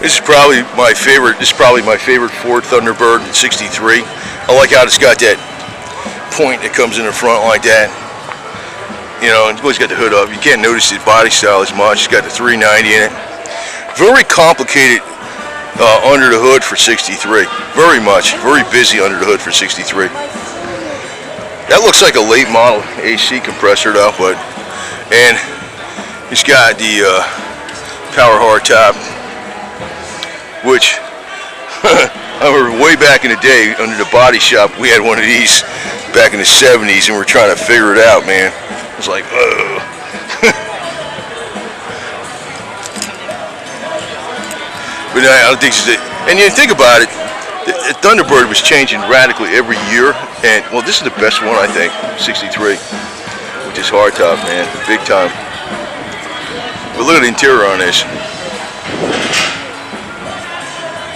This is probably my favorite. This is probably my favorite Ford Thunderbird in '63. I like how it's got that point that comes in the front like that. You know, it's always got the hood up. You can't notice the body style as much. It's got the 390 in it. Very complicated under the hood for '63. Very much. Very busy under the hood for '63. That looks like a late model AC compressor though, and it's got the power hardtop, which I remember way back in the day under the body shop we had one of these back in the '70s, and we're trying to figure it out, man. It was like, oh. But I don't think it's it. And you think about it, the Thunderbird was changing radically every year, and well, this is the best one I think, '63, with this hardtop, man, big time. But look at the interior on this.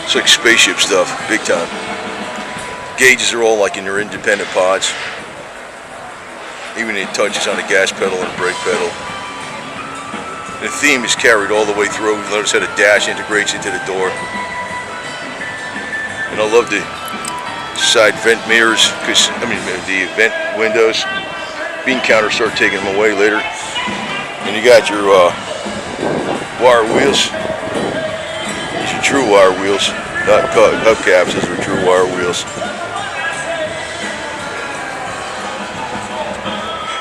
It's like spaceship stuff, big time. Gauges are all like in their independent pods. Even it touches on the gas pedal and the brake pedal. The theme is carried all the way through. Notice how the dash integrates into the door. And I love the side vent mirrors, the vent windows. Bean counters start taking them away later. And you got your wire wheels. These are true wire wheels, not hubcaps. Those are true wire wheels.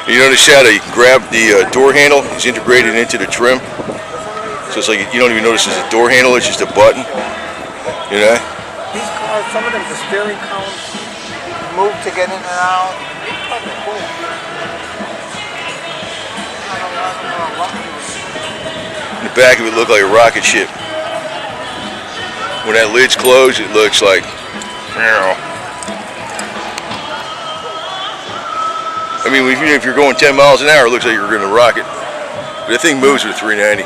You notice how they grab the door handle. It's integrated into the trim. So it's like you don't even notice it's a door handle, it's just a button. You know? These cars, some of them, the steering column move to get in and out. These cars are cool. The back of it looked like a rocket ship. When that lid's closed, it looks like, I mean, even if you're going 10 miles an hour, it looks like you're going to rocket. But the thing moves with a 390.